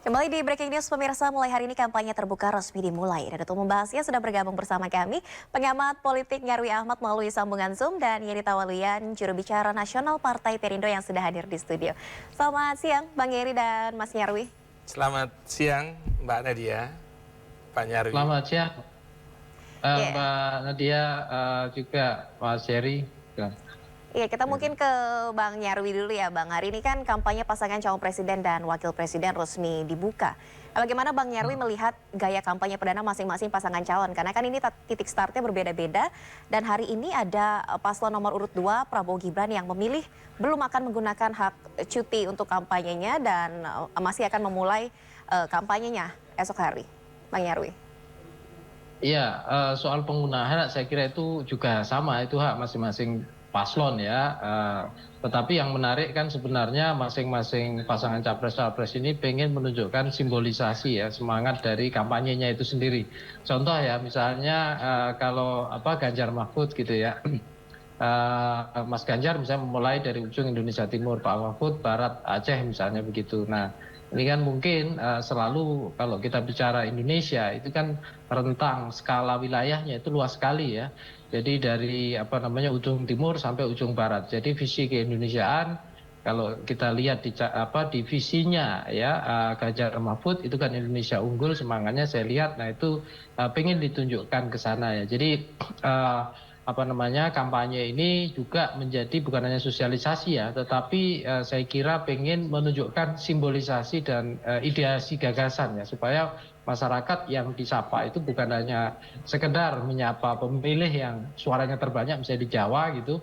Kembali di Breaking News pemirsa, mulai hari ini kampanye terbuka resmi dimulai. Dan untuk membahasnya sudah bergabung bersama kami, pengamat politik Nyarwi Ahmad melalui sambungan Zoom dan Yeri Tawalian, juru bicara nasional Partai Perindo yang sudah hadir di studio. Selamat siang Bang Yeri dan Mas Nyarwi. Selamat siang Mbak Nadia, Pak Nyarwi. Selamat siang Yeah. Mbak Nadia, juga Mas Heri. Iya, kita mungkin ke Bang Nyarwi dulu ya Bang. Hari ini kan kampanye pasangan calon presiden dan wakil presiden resmi dibuka. Bagaimana Bang Nyarwi melihat gaya kampanye perdana masing-masing pasangan calon? Karena kan ini titik startnya berbeda-beda. Dan hari ini ada paslon nomor urut 2 Prabowo Gibran yang memilih belum akan menggunakan hak cuti untuk kampanyenya dan masih akan memulai kampanyenya esok hari. Bang Nyarwi. Iya, soal penggunaan hak saya kira itu juga sama, itu hak masing-masing paslon ya. Tetapi yang menarik kan sebenarnya masing-masing pasangan capres-cawapres ini pengen menunjukkan simbolisasi ya, semangat dari kampanyenya itu sendiri. Contoh ya, misalnya kalau Ganjar Mahfud gitu ya. Mas Ganjar misalnya memulai dari ujung Indonesia Timur, Pak Mahfud Barat Aceh misalnya begitu. Nah, ini kan mungkin selalu kalau kita bicara Indonesia itu kan rentang skala wilayahnya itu luas sekali ya. Jadi dari ujung timur sampai ujung barat. Jadi visi keindonesiaan kalau kita lihat di visinya ya, Ganjar Mahfud itu kan Indonesia unggul semangatnya saya lihat. Nah itu pengen ditunjukkan ke sana ya. Jadi kampanye ini juga menjadi bukan hanya sosialisasi ya, tetapi saya kira pengen menunjukkan simbolisasi dan ideasi gagasan ya, supaya masyarakat yang disapa itu bukan hanya sekedar menyapa pemilih yang suaranya terbanyak misalnya di Jawa gitu,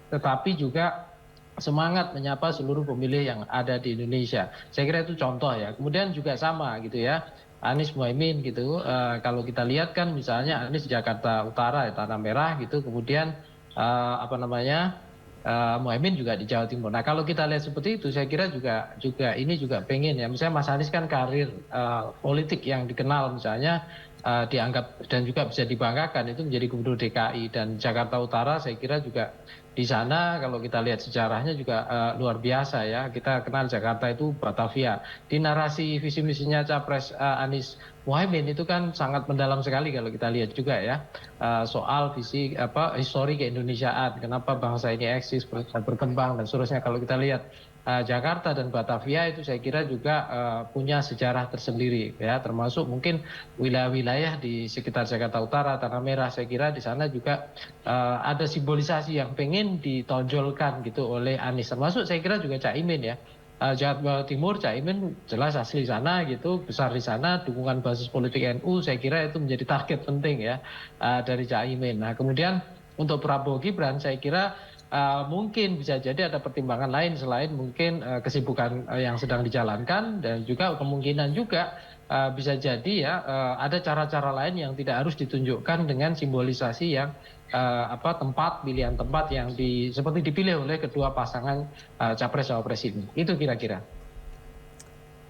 tetapi juga semangat menyapa seluruh pemilih yang ada di Indonesia. Saya kira itu contoh ya. Kemudian juga sama gitu ya, Anies Muhaimin gitu. Kalau kita lihat kan misalnya Anies di Jakarta Utara, ya, Tanah Merah gitu. Kemudian Muhaimin juga di Jawa Timur. Nah kalau kita lihat seperti itu, saya kira juga ini juga pengen ya. Misalnya Mas Anies kan karir politik yang dikenal misalnya dianggap dan juga bisa dibanggakan itu menjadi gubernur DKI, dan Jakarta Utara saya kira juga di sana kalau kita lihat sejarahnya juga luar biasa ya. Kita kenal Jakarta itu Batavia. Di narasi visi misinya Capres Anies Muhaimin itu kan sangat mendalam sekali kalau kita lihat juga ya, soal visi histori keindonesiaan, kenapa bangsa ini eksis, berkembang dan seterusnya. Kalau kita lihat Jakarta dan Batavia itu saya kira juga punya sejarah tersendiri ya, termasuk mungkin wilayah-wilayah di sekitar Jakarta Utara, Tanah Merah. Saya kira di sana juga ada simbolisasi yang pengen ditonjolkan gitu oleh Anies, termasuk saya kira juga Caimin ya. Jawa Timur, Caimin jelas asli sana gitu, besar di sana, dukungan basis politik NU saya kira itu menjadi target penting ya dari Caimin. Nah kemudian untuk Prabowo Gibran saya kira mungkin bisa jadi ada pertimbangan lain selain mungkin kesibukan yang sedang dijalankan, dan juga kemungkinan juga bisa jadi ya ada cara-cara lain yang tidak harus ditunjukkan dengan simbolisasi yang pilihan tempat yang seperti dipilih oleh kedua pasangan capres-cawapres ini. Itu kira-kira.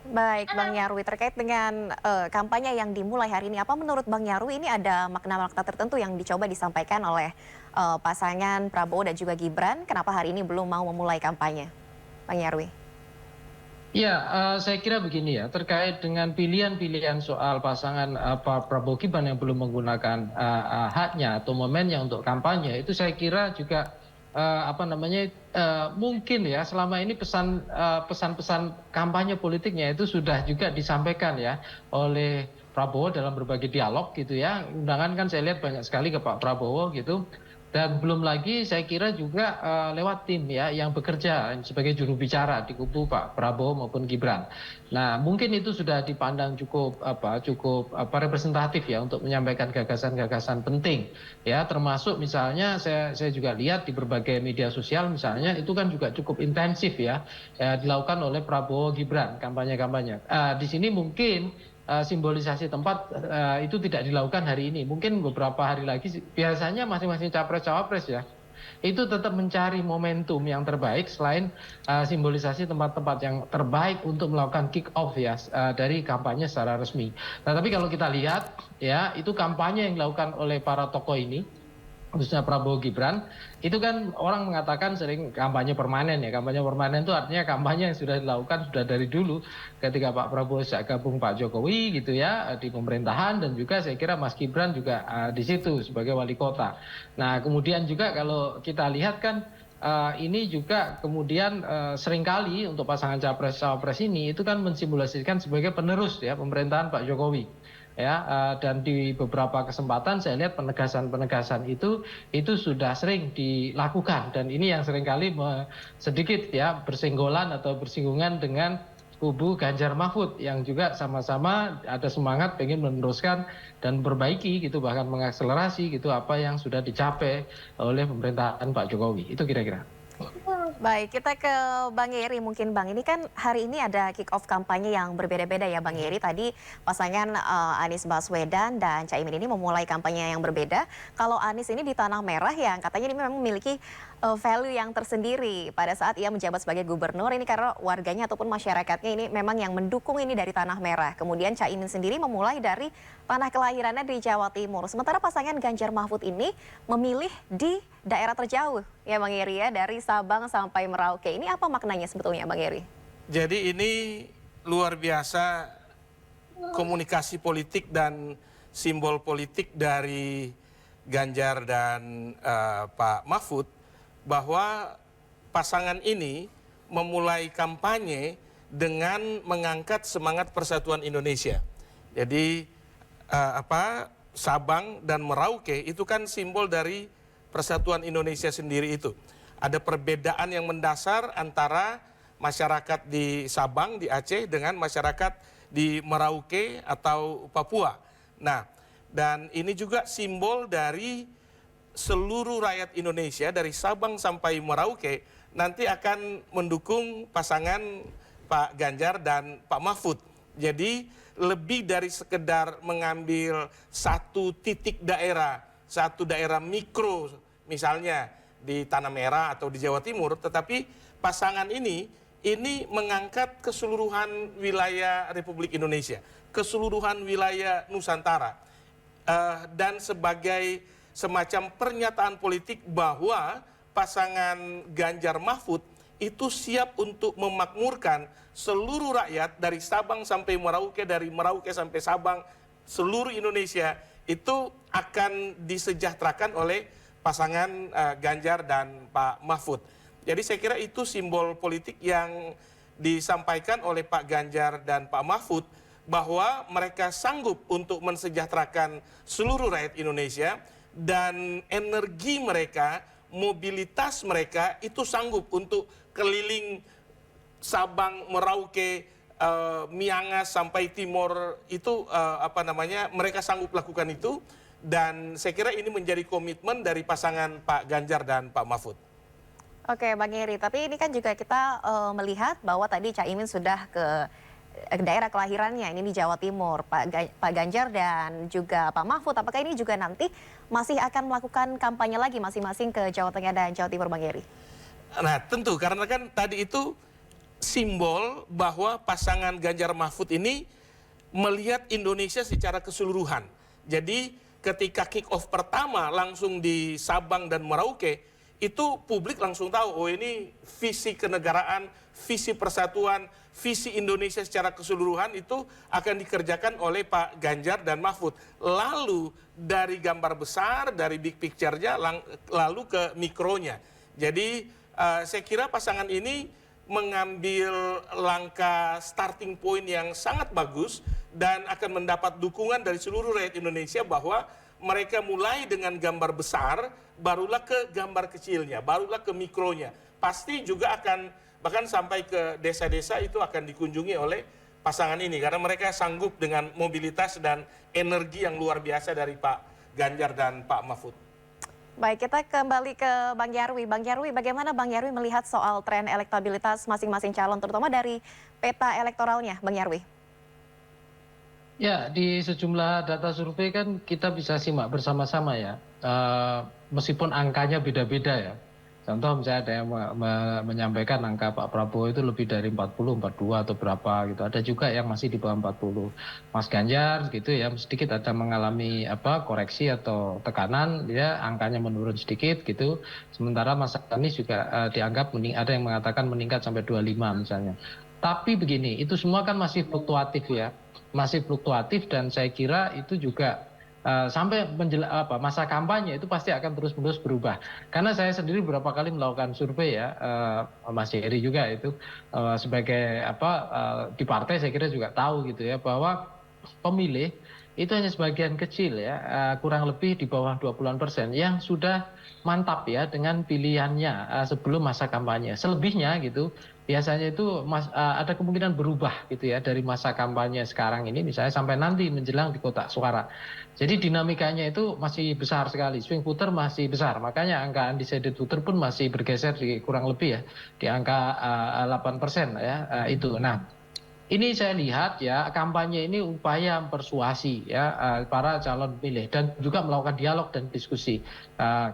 Baik Bang Nyarwi, terkait dengan kampanye yang dimulai hari ini, apa menurut Bang Nyarwi ini ada makna-makna tertentu yang dicoba disampaikan oleh pasangan Prabowo dan juga Gibran? Kenapa hari ini belum mau memulai kampanye, Bang Nyarwi? Ya, saya kira begini ya, terkait dengan pilihan-pilihan soal pasangan Prabowo Gibran yang belum menggunakan haknya atau momennya untuk kampanye, itu saya kira juga mungkin ya selama ini pesan-pesan kampanye politiknya itu sudah juga disampaikan ya oleh Prabowo dalam berbagai dialog gitu ya. Undangan kan saya lihat banyak sekali ke Pak Prabowo gitu. Dan belum lagi saya kira juga lewat tim ya yang bekerja sebagai juru bicara di kubu Pak Prabowo maupun Gibran. Nah mungkin itu sudah dipandang cukup representatif ya untuk menyampaikan gagasan-gagasan penting ya, termasuk misalnya saya juga lihat di berbagai media sosial misalnya itu kan juga cukup intensif ya dilakukan oleh Prabowo Gibran kampanye-kampanye. Di sini mungkin simbolisasi tempat itu tidak dilakukan hari ini. Mungkin beberapa hari lagi. Biasanya masing-masing capres-cawapres ya itu tetap mencari momentum yang terbaik selain simbolisasi tempat-tempat yang terbaik untuk melakukan kick off ya dari kampanye secara resmi. Nah, tapi kalau kita lihat ya itu kampanye yang dilakukan oleh para tokoh ini khususnya Prabowo Gibran, itu kan orang mengatakan sering kampanye permanen ya. Kampanye permanen itu artinya kampanye yang sudah dilakukan sudah dari dulu ketika Pak Prabowo sejak gabung Pak Jokowi gitu ya di pemerintahan, dan juga saya kira Mas Gibran juga di situ sebagai wali kota. Nah, kemudian juga kalau kita lihat kan ini juga kemudian seringkali untuk pasangan capres-cawapres ini itu kan mensimulasikan sebagai penerus ya pemerintahan Pak Jokowi. Ya, dan di beberapa kesempatan saya lihat penegasan-penegasan itu sudah sering dilakukan, dan ini yang seringkali sedikit ya bersenggolan atau bersinggungan dengan kubu Ganjar Mahfud yang juga sama-sama ada semangat pengen meneruskan dan perbaiki gitu, bahkan mengakselerasi gitu apa yang sudah dicapai oleh pemerintahan Pak Jokowi. Itu kira-kira. Baik, kita ke Bang Yeri mungkin Bang. Ini kan hari ini ada kick off kampanye yang berbeda-beda ya Bang Yeri. Tadi pasangan Anies Baswedan dan Caimin ini memulai kampanye yang berbeda. Kalau Anies ini di Tanah Merah yang katanya ini memang memiliki value yang tersendiri pada saat ia menjabat sebagai gubernur ini, karena warganya ataupun masyarakatnya ini memang yang mendukung ini dari Tanah Merah. Kemudian Caimin sendiri memulai dari tanah kelahirannya di Jawa Timur. Sementara pasangan Ganjar Mahfud ini memilih di daerah terjauh ya Bang Yeri ya, dari Sabang sampai Merauke. Ini apa maknanya sebetulnya Bang Yeri? Jadi ini luar biasa komunikasi politik dan simbol politik dari Ganjar dan Pak Mahfud, bahwa pasangan ini memulai kampanye dengan mengangkat semangat persatuan Indonesia. Jadi Sabang dan Merauke itu kan simbol dari persatuan Indonesia sendiri itu. Ada perbedaan yang mendasar antara masyarakat di Sabang, di Aceh dengan masyarakat di Merauke atau Papua. Nah, dan ini juga simbol dari seluruh rakyat Indonesia dari Sabang sampai Merauke nanti akan mendukung pasangan Pak Ganjar dan Pak Mahfud. Jadi lebih dari sekedar mengambil satu titik daerah, satu daerah mikro misalnya di Tanah Merah atau di Jawa Timur, tetapi pasangan ini mengangkat keseluruhan wilayah Republik Indonesia, keseluruhan wilayah Nusantara, dan sebagai semacam pernyataan politik bahwa pasangan Ganjar Mahfud itu siap untuk memakmurkan seluruh rakyat dari Sabang sampai Merauke, dari Merauke sampai Sabang, seluruh Indonesia itu akan disejahterakan oleh pasangan Ganjar dan Pak Mahfud. Jadi saya kira itu simbol politik yang disampaikan oleh Pak Ganjar dan Pak Mahfud, bahwa mereka sanggup untuk mensejahterakan seluruh rakyat Indonesia, dan energi mereka, mobilitas mereka itu sanggup untuk keliling Sabang, Merauke, Miangas sampai Timor itu mereka sanggup lakukan itu, dan saya kira ini menjadi komitmen dari pasangan Pak Ganjar dan Pak Mahfud. Oke Bang Yeri, tapi ini kan juga kita melihat bahwa tadi Caimin sudah ke daerah kelahirannya ini di Jawa Timur, Pak Ganjar dan juga Pak Mahfud. Apakah ini juga nanti masih akan melakukan kampanye lagi masing-masing ke Jawa Tengah dan Jawa Timur, Bang Yeri? Nah tentu, karena kan tadi itu simbol bahwa pasangan Ganjar Mahfud ini melihat Indonesia secara keseluruhan. Jadi ketika kick off pertama langsung di Sabang dan Merauke, itu publik langsung tahu, oh ini visi kenegaraan, visi persatuan, visi Indonesia secara keseluruhan itu akan dikerjakan oleh Pak Ganjar dan Mahfud. Lalu dari gambar besar, dari big picture-nya, lalu ke mikronya. Jadi saya kira pasangan ini mengambil langkah starting point yang sangat bagus dan akan mendapat dukungan dari seluruh rakyat Indonesia, bahwa mereka mulai dengan gambar besar, barulah ke gambar kecilnya, barulah ke mikronya. Pasti juga akan bahkan sampai ke desa-desa itu akan dikunjungi oleh pasangan ini, karena mereka sanggup dengan mobilitas dan energi yang luar biasa dari Pak Ganjar dan Pak Mahfud. Baik, kita kembali ke Bang Yarwi. Bang Yarwi, bagaimana Bang Yarwi melihat soal tren elektabilitas masing-masing calon, terutama dari peta elektoralnya, Bang Yarwi? Ya, di sejumlah data survei kan kita bisa simak bersama-sama ya, meskipun angkanya beda-beda ya. Contoh misalnya ada yang menyampaikan angka Pak Prabowo itu lebih dari 40, 42 atau berapa gitu. Ada juga yang masih di bawah 40. Mas Ganjar gitu ya sedikit ada mengalami koreksi atau tekanan, ya angkanya menurun sedikit gitu. Sementara Mas Anies juga dianggap ada yang mengatakan meningkat sampai 25 misalnya. Tapi begini, itu semua kan masih fluktuatif ya. Masih fluktuatif dan saya kira itu juga sampai masa kampanye itu pasti akan terus-menerus berubah. Karena saya sendiri beberapa kali melakukan survei ya, Mas Heri juga itu sebagai di partai saya kira juga tahu gitu ya bahwa pemilih itu hanya sebagian kecil ya, kurang lebih di bawah 20% yang sudah mantap ya dengan pilihannya sebelum masa kampanye. Selebihnya gitu biasanya itu ada kemungkinan berubah gitu ya dari masa kampanye sekarang ini misalnya sampai nanti menjelang di kotak suara. Jadi dinamikanya itu masih besar sekali, swing voter masih besar, makanya angka undecided voter pun masih bergeser di kurang lebih ya di angka 8% ya itu. Nah, ini saya lihat ya kampanye ini upaya mempersuasi ya para calon pemilih dan juga melakukan dialog dan diskusi.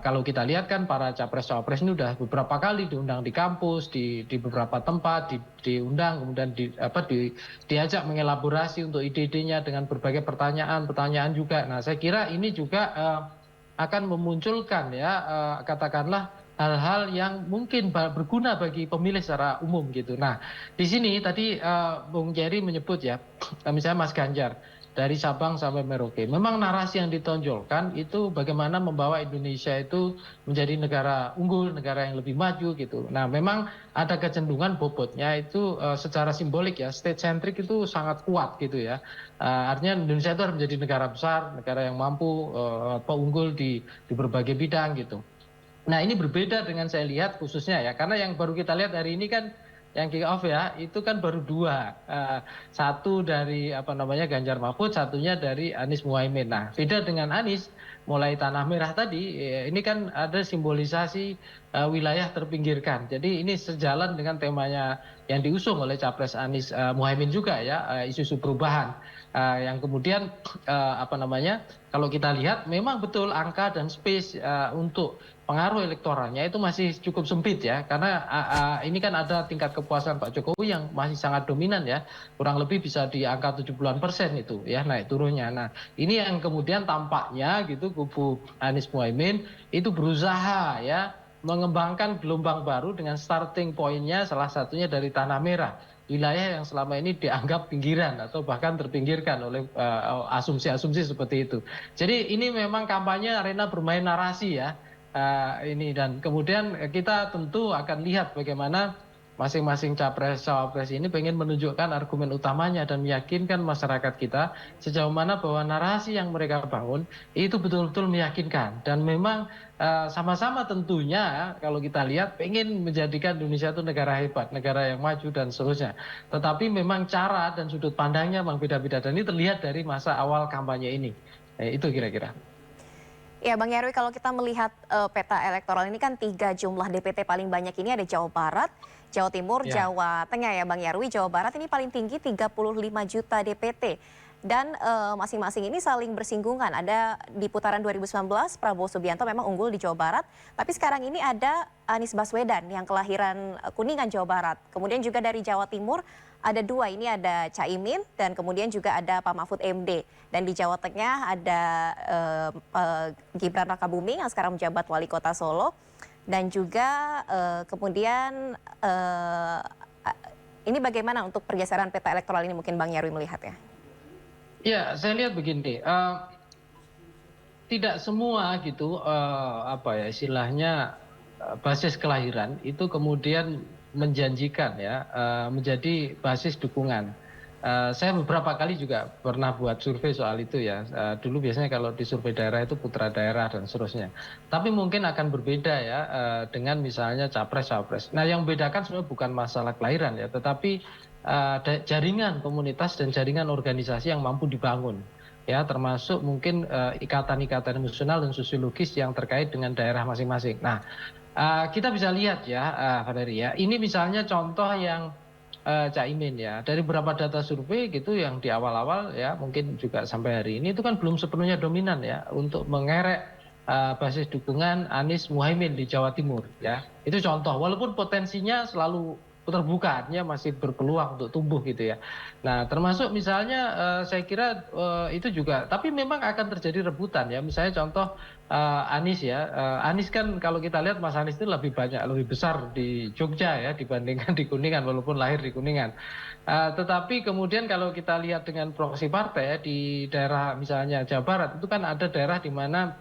Kalau kita lihat kan para capres-cawapres ini udah beberapa kali diundang di kampus, di beberapa tempat, diundang kemudian diajak mengelaborasi untuk ide-idenya dengan berbagai pertanyaan juga. Nah, saya kira ini juga akan memunculkan ya katakanlah hal-hal yang mungkin berguna bagi pemilih secara umum gitu. Nah, di sini tadi Bung Jerry menyebut ya, misalnya Mas Ganjar dari Sabang sampai Merauke. Memang narasi yang ditonjolkan itu bagaimana membawa Indonesia itu menjadi negara unggul, negara yang lebih maju gitu. Nah, memang ada kecenderungan bobotnya itu secara simbolik ya, state centric itu sangat kuat gitu ya. Artinya Indonesia itu harus menjadi negara besar, negara yang mampu unggul di berbagai bidang gitu. Nah, ini berbeda dengan saya lihat khususnya ya, karena yang baru kita lihat hari ini kan yang kick off ya, itu kan baru dua. Satu dari Ganjar Mahfud, satunya dari Anies Muhaimin. Nah, beda dengan Anies, mulai Tanah Merah tadi, ini kan ada simbolisasi wilayah terpinggirkan. Jadi ini sejalan dengan temanya yang diusung oleh Capres Anies Muhaimin juga ya, isu-isu perubahan. Yang kemudian kalau kita lihat memang betul angka dan space untuk pengaruh elektoralnya itu masih cukup sempit ya, karena ini kan ada tingkat kepuasan Pak Jokowi yang masih sangat dominan ya, kurang lebih bisa di angka 70-an% itu ya naik turunnya. Nah, ini yang kemudian tampaknya gitu kubu Anies Muhaimin itu berusaha ya mengembangkan gelombang baru dengan starting point-nya salah satunya dari Tanah Merah, wilayah yang selama ini dianggap pinggiran atau bahkan terpinggirkan oleh asumsi-asumsi seperti itu. Jadi ini memang kampanye arena bermain narasi ya. Ini dan kemudian kita tentu akan lihat bagaimana masing-masing capres-cawapres ini pengen menunjukkan argumen utamanya dan meyakinkan masyarakat kita sejauh mana bahwa narasi yang mereka bangun itu betul-betul meyakinkan dan memang sama-sama tentunya kalau kita lihat pengen menjadikan Indonesia itu negara hebat, negara yang maju dan seterusnya. Tetapi memang cara dan sudut pandangnya memang beda-beda dan ini terlihat dari masa awal kampanye ini. Itu kira-kira. Ya, Bang Yarwi, kalau kita melihat peta elektoral ini kan 3 jumlah DPT paling banyak ini ada Jawa Barat, Jawa Timur, Ya. Jawa Tengah ya Bang Yarwi. Jawa Barat ini paling tinggi 35 juta DPT. Dan masing-masing ini saling bersinggungan. Ada di putaran 2019 Prabowo Subianto memang unggul di Jawa Barat. Tapi sekarang ini ada Anies Baswedan yang kelahiran Kuningan, Jawa Barat. Kemudian juga dari Jawa Timur ada 2, ini ada Caimin dan kemudian juga ada Pak Mahfud MD. Dan di Jawa Tengah ada Gibran Rakabuming yang sekarang menjabat wali kota Solo. Dan juga kemudian ini bagaimana untuk pergeseran peta elektoral ini mungkin Bang Yarwi melihatnya? Ya, saya lihat begini, tidak semua gitu, istilahnya basis kelahiran itu kemudian menjanjikan ya menjadi basis dukungan. Saya beberapa kali juga pernah buat survei soal itu ya. Dulu biasanya kalau di survei daerah itu putra daerah dan seterusnya. Tapi mungkin akan berbeda ya dengan misalnya capres-cawapres. Nah, yang membedakan sebenarnya bukan masalah kelahiran ya, tetapi jaringan komunitas dan jaringan organisasi yang mampu dibangun. Ya, termasuk mungkin ikatan-ikatan emosional dan sosiologis yang terkait dengan daerah masing-masing. Nah, kita bisa lihat ya, Valeri ya, ini misalnya contoh yang Caimin ya, dari beberapa data survei gitu yang di awal-awal ya, mungkin juga sampai hari ini itu kan belum sepenuhnya dominan ya untuk mengerek basis dukungan Anies Muhaimin di Jawa Timur ya. Itu contoh, walaupun potensinya selalu terbuka, artinya masih berpeluang untuk tumbuh gitu ya. Nah, termasuk misalnya saya kira itu juga, tapi memang akan terjadi rebutan ya. Misalnya contoh Anies ya, Anies kan kalau kita lihat Mas Anies itu lebih besar di Jogja ya dibandingkan di Kuningan, walaupun lahir di Kuningan. Tetapi kemudian kalau kita lihat dengan proksi partai ya, di daerah misalnya Jawa Barat itu kan ada daerah di mana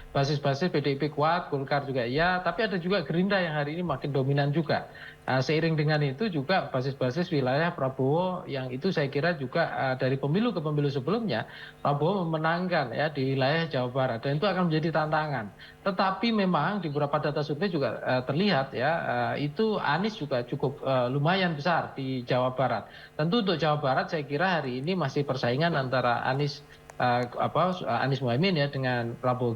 basis-basis PDIP kuat, Golkar juga iya, tapi ada juga Gerindra yang hari ini makin dominan juga. Seiring dengan itu juga basis-basis wilayah Prabowo yang itu saya kira juga dari pemilu ke pemilu sebelumnya Prabowo memenangkan ya di wilayah Jawa Barat dan itu akan menjadi tantangan. Tetapi memang di beberapa data survei juga terlihat ya itu Anies juga cukup lumayan besar di Jawa Barat. Tentu untuk Jawa Barat saya kira hari ini masih persaingan antara Anies Muhaimin ya dengan Prabowo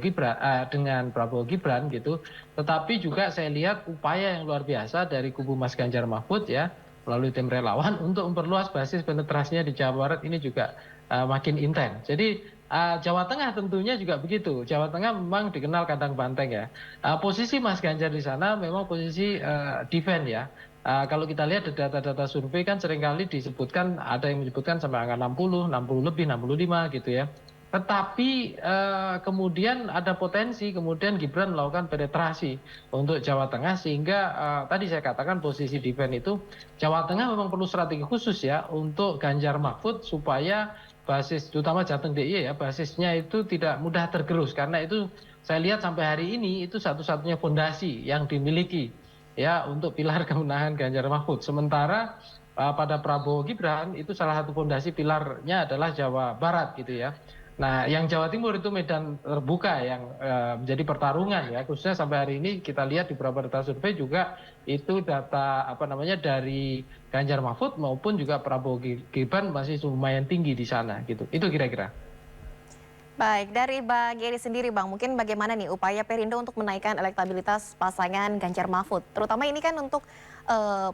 Gibran gitu. Tetapi juga saya lihat upaya yang luar biasa dari kubu Mas Ganjar Mahfud ya melalui tim relawan untuk memperluas basis penetrasinya di Jawa Barat ini juga makin intens. Jadi Jawa Tengah tentunya juga begitu. Jawa Tengah memang dikenal kandang banteng ya. Posisi Mas Ganjar di sana memang posisi defense ya. Kalau kita lihat data-data survei kan seringkali disebutkan, ada yang menyebutkan sampai angka 60 lebih, 65 gitu ya. Tetapi kemudian ada potensi kemudian Gibran melakukan penetrasi untuk Jawa Tengah sehingga tadi saya katakan posisi defense itu Jawa Tengah memang perlu strategi khusus ya untuk Ganjar Mahfud supaya basis terutama Jateng DIY ya basisnya itu tidak mudah tergerus karena itu saya lihat sampai hari ini itu satu-satunya fondasi yang dimiliki ya untuk pilar kemenangan Ganjar Mahfud. Sementara pada Prabowo Gibran itu salah satu fondasi pilarnya adalah Jawa Barat gitu ya. Nah, yang Jawa Timur itu medan terbuka yang menjadi pertarungan ya. Khususnya sampai hari ini kita lihat di beberapa data survei juga itu data dari Ganjar Mahfud maupun juga Prabowo Gibran masih lumayan tinggi di sana gitu. Itu kira-kira. Baik, dari Bang Geri sendiri Bang, mungkin bagaimana nih upaya Perindo untuk menaikkan elektabilitas pasangan Ganjar Mahfud? Terutama ini kan untuk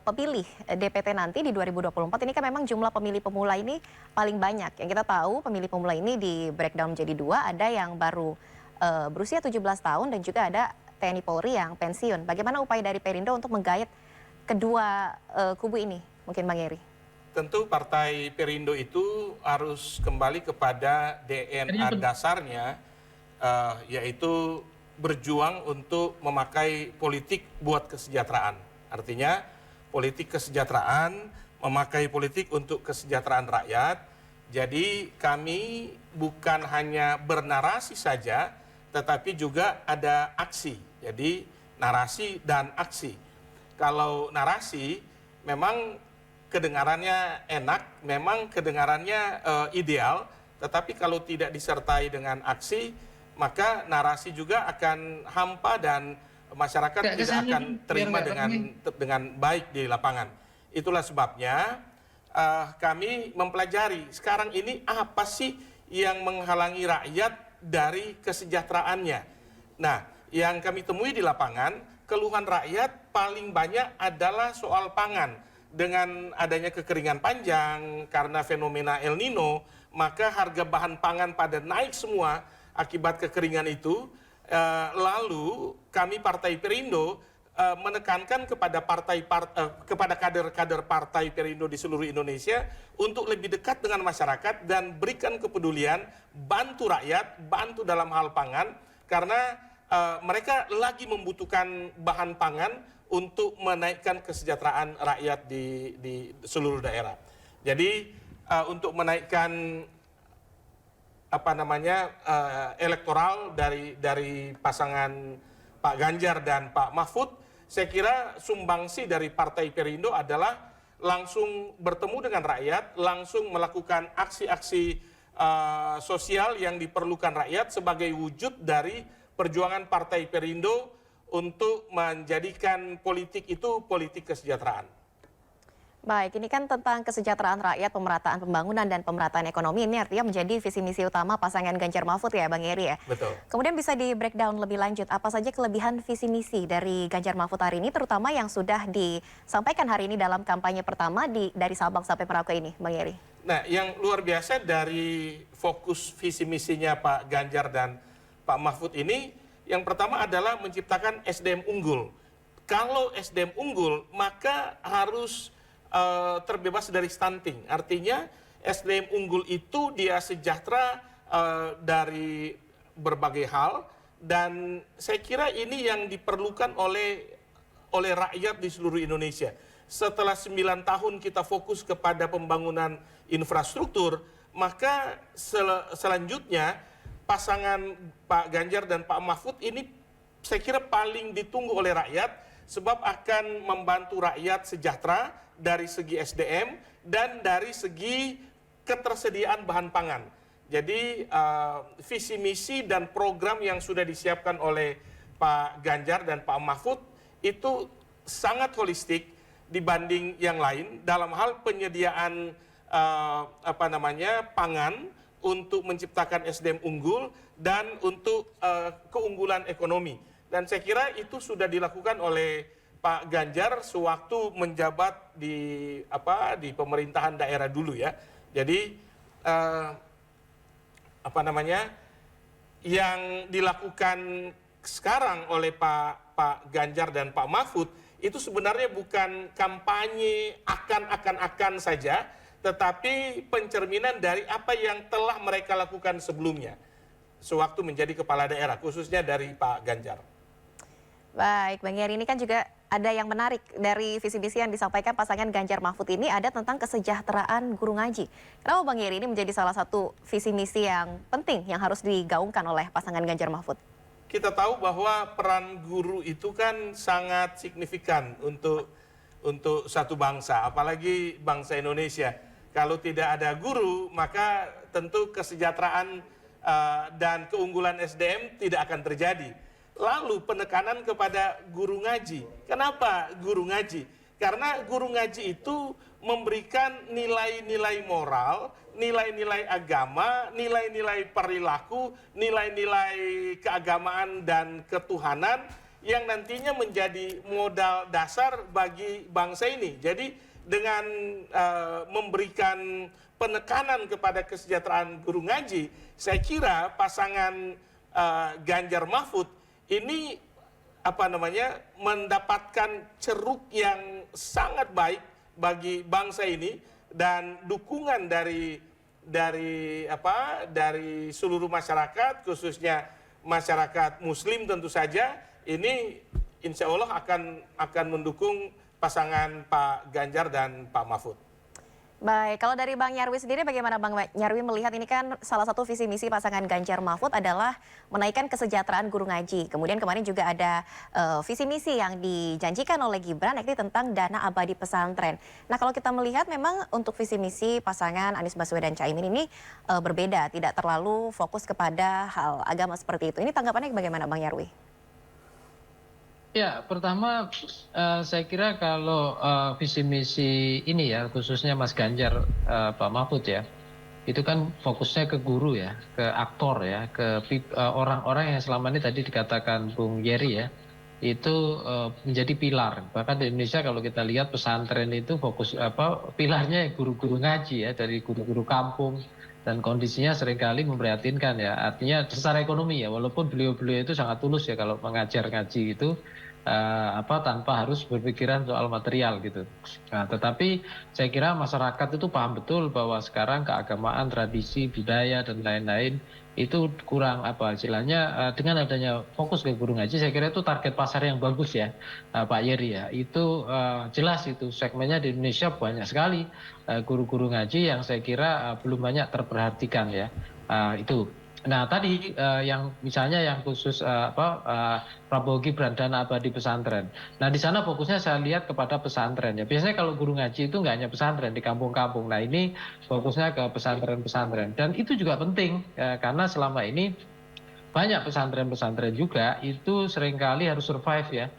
pemilih DPT nanti di 2024, ini kan memang jumlah pemilih pemula ini paling banyak. Yang kita tahu pemilih pemula ini di breakdown menjadi dua, ada yang baru berusia 17 tahun dan juga ada TNI Polri yang pensiun. Bagaimana upaya dari Perindo untuk menggait kedua kubu ini? Mungkin Bang Geri. Tentu Partai Perindo itu harus kembali kepada DNA dasarnya, yaitu berjuang untuk memakai politik buat kesejahteraan. Artinya politik kesejahteraan, memakai politik untuk kesejahteraan rakyat. Jadi kami bukan hanya bernarasi saja, tetapi juga ada aksi. Jadi narasi dan aksi. Kalau narasi memang kedengarannya enak, memang kedengarannya ideal, tetapi kalau tidak disertai dengan aksi, maka narasi juga akan hampa dan masyarakat tidak akan terima dengan baik di lapangan. Itulah sebabnya kami mempelajari sekarang ini apa sih yang menghalangi rakyat dari kesejahteraannya. Nah, yang kami temui di lapangan, keluhan rakyat paling banyak adalah soal pangan. Dengan adanya kekeringan panjang karena fenomena El Nino, maka harga bahan pangan pada naik semua akibat kekeringan itu. Lalu kami Partai Perindo menekankan kepada kepada kader-kader Partai Perindo di seluruh Indonesia untuk lebih dekat dengan masyarakat dan berikan kepedulian, bantu rakyat, bantu dalam hal pangan karena mereka lagi membutuhkan bahan pangan untuk menaikkan kesejahteraan rakyat di seluruh daerah. Jadi untuk menaikkan elektoral dari pasangan Pak Ganjar dan Pak Mahfud, saya kira sumbangsi dari Partai Perindo adalah langsung bertemu dengan rakyat, langsung melakukan aksi-aksi sosial yang diperlukan rakyat sebagai wujud dari perjuangan Partai Perindo untuk menjadikan politik itu politik kesejahteraan. Baik, ini kan tentang kesejahteraan rakyat, pemerataan pembangunan dan pemerataan ekonomi. Ini artinya menjadi visi misi utama pasangan Ganjar Mahfud ya Bang Geri ya? Betul. Kemudian bisa di breakdown lebih lanjut, apa saja kelebihan visi misi dari Ganjar Mahfud hari ini, terutama yang sudah disampaikan hari ini dalam kampanye pertama dari Sabang sampai Merauke ini, Bang Geri? Nah, yang luar biasa dari fokus visi misinya Pak Ganjar dan Pak Mahfud ini, Yang pertama adalah menciptakan SDM unggul. Kalau SDM unggul, maka harus terbebas dari stunting. Artinya SDM unggul itu dia sejahtera dari berbagai hal, dan saya kira ini yang diperlukan oleh rakyat di seluruh Indonesia. Setelah 9 tahun kita fokus kepada pembangunan infrastruktur, maka selanjutnya pasangan Pak Ganjar dan Pak Mahfud ini saya kira paling ditunggu oleh rakyat, sebab akan membantu rakyat sejahtera dari segi SDM dan dari segi ketersediaan bahan pangan. Jadi visi misi dan program yang sudah disiapkan oleh Pak Ganjar dan Pak Mahfud itu sangat holistik dibanding yang lain dalam hal penyediaan pangan untuk menciptakan SDM unggul dan untuk keunggulan ekonomi. Dan saya kira itu sudah dilakukan oleh Pak Ganjar sewaktu menjabat di pemerintahan daerah dulu ya. Jadi yang dilakukan sekarang oleh Pak Ganjar dan Pak Mahfud itu sebenarnya bukan kampanye akan saja, tetapi pencerminan dari apa yang telah mereka lakukan sebelumnya sewaktu menjadi kepala daerah, khususnya dari Pak Ganjar. Baik, Bang Yeri, ini kan juga ada yang menarik dari visi misi yang disampaikan pasangan Ganjar Mahfud ini, ada tentang kesejahteraan guru ngaji. Kenapa Bang Yeri ini menjadi salah satu visi misi yang penting yang harus digaungkan oleh pasangan Ganjar Mahfud? Kita tahu bahwa peran guru itu kan sangat signifikan untuk satu bangsa, apalagi bangsa Indonesia. Kalau tidak ada guru, maka tentu kesejahteraan dan keunggulan SDM tidak akan terjadi. Lalu penekanan kepada guru ngaji. Kenapa guru ngaji? Karena guru ngaji itu memberikan nilai-nilai moral, nilai-nilai agama, nilai-nilai perilaku, nilai-nilai keagamaan dan ketuhanan yang nantinya menjadi modal dasar bagi bangsa ini. Jadi dengan memberikan penekanan kepada kesejahteraan guru ngaji, saya kira pasangan Ganjar Mahfud ini mendapatkan ceruk yang sangat baik bagi bangsa ini, dan dukungan dari seluruh masyarakat, khususnya masyarakat Muslim tentu saja, ini insya Allah akan mendukung pasangan Pak Ganjar dan Pak Mahfud. Baik, kalau dari Bang Nyarwi sendiri bagaimana Bang Nyarwi melihat ini kan salah satu visi misi pasangan Ganjar Mahfud adalah menaikkan kesejahteraan guru ngaji. Kemudian kemarin juga ada visi misi yang dijanjikan oleh Gibran yakni tentang dana abadi pesantren. Nah, kalau kita melihat memang untuk visi misi pasangan Anies Baswedan Caimin ini berbeda, tidak terlalu fokus kepada hal agama seperti itu. Ini tanggapannya bagaimana Bang Nyarwi? Ya, pertama saya kira kalau visi misi ini ya, khususnya Mas Ganjar, Pak Mahfud ya, itu kan fokusnya ke guru ya, ke aktor ya, ke orang-orang yang selama ini tadi dikatakan Bung Yeri ya, itu menjadi pilar. Bahkan di Indonesia kalau kita lihat pesantren itu fokus pilarnya guru-guru ngaji ya, dari guru-guru kampung. Dan kondisinya seringkali memprihatinkan ya, artinya secara ekonomi ya, walaupun beliau-beliau itu sangat tulus ya kalau mengajar ngaji itu tanpa harus berpikiran soal material gitu. Nah, tetapi saya kira masyarakat itu paham betul bahwa sekarang keagamaan, tradisi, budaya dan lain-lain itu kurang istilahnya dengan adanya fokus ke guru ngaji, saya kira itu target pasar yang bagus ya, Pak Yeri ya. Itu jelas itu segmennya di Indonesia banyak sekali guru-guru ngaji yang saya kira belum banyak terperhatikan ya. Itu. Nah tadi yang misalnya yang khusus Prabowo Gibran dana abadi pesantren. Nah di sana fokusnya saya lihat kepada pesantren ya. Biasanya kalau guru ngaji itu nggak hanya pesantren di kampung-kampung. Nah ini fokusnya ke pesantren-pesantren, dan itu juga penting karena selama ini banyak pesantren-pesantren juga itu seringkali harus survive ya,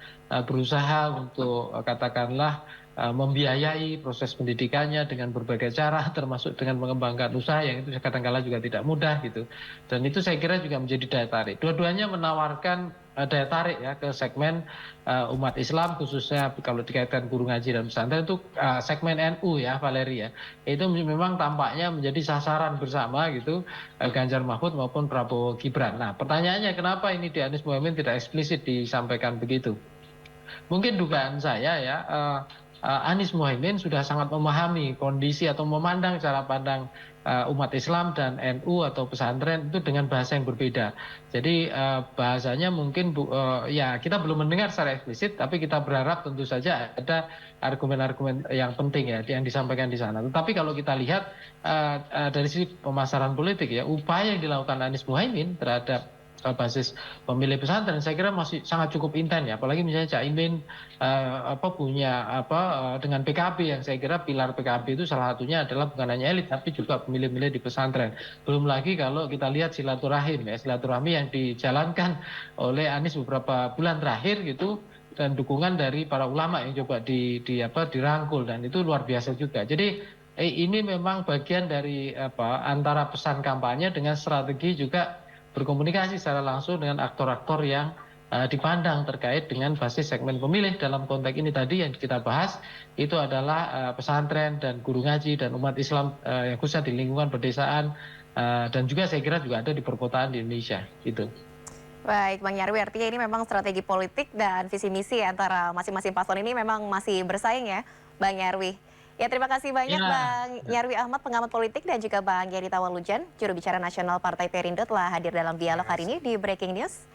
berusaha untuk katakanlah membiayai proses pendidikannya dengan berbagai cara, termasuk dengan mengembangkan usaha yang itu kadang-kala juga tidak mudah gitu. Dan itu saya kira juga menjadi daya tarik. Dua-duanya menawarkan daya tarik ya ke segmen umat Islam, khususnya kalau dikaitkan guru ngaji dan pesantren itu segmen NU ya Valeri ya. Itu memang tampaknya menjadi sasaran bersama gitu, Ganjar Mahfud maupun Prabowo Gibran. Nah, pertanyaannya kenapa ini di Anies Mohaimin tidak eksplisit disampaikan begitu? Mungkin dugaan saya ya, Anies Mohaimin sudah sangat memahami kondisi atau memandang cara pandang umat Islam dan NU atau pesantren itu dengan bahasa yang berbeda. Jadi bahasanya mungkin ya kita belum mendengar secara eksplisit, tapi kita berharap tentu saja ada argumen-argumen yang penting ya yang disampaikan di sana. Tetapi kalau kita lihat dari sisi pemasaran politik ya, upaya yang dilakukan Anies Mohaimin terhadap basis pemilih pesantren saya kira masih sangat cukup intens ya, apalagi misalnya Caimin dengan PKB yang saya kira pilar PKB itu salah satunya adalah bukan hanya elit tapi juga pemilih-pemilih di pesantren. Belum lagi kalau kita lihat silaturahmi yang dijalankan oleh Anies beberapa bulan terakhir gitu, dan dukungan dari para ulama yang coba dirangkul, dan itu luar biasa juga. Jadi ini memang bagian dari antara pesan kampanye dengan strategi juga berkomunikasi secara langsung dengan aktor-aktor yang dipandang terkait dengan basis segmen pemilih. Dalam konteks ini tadi yang kita bahas itu adalah pesantren dan guru ngaji dan umat Islam yang khususnya di lingkungan pedesaan dan juga saya kira juga ada di perkotaan di Indonesia gitu. Baik, Bang Nyarwi, artinya ini memang strategi politik dan visi misi antara masing-masing paslon ini memang masih bersaing ya, Bang Nyarwi. Ya, terima kasih banyak Bang Nyarwi Ahmad, pengamat politik, dan juga Bang Yeri Tawalujan, juru bicara nasional Partai Perindo telah hadir dalam dialog hari ini di Breaking News.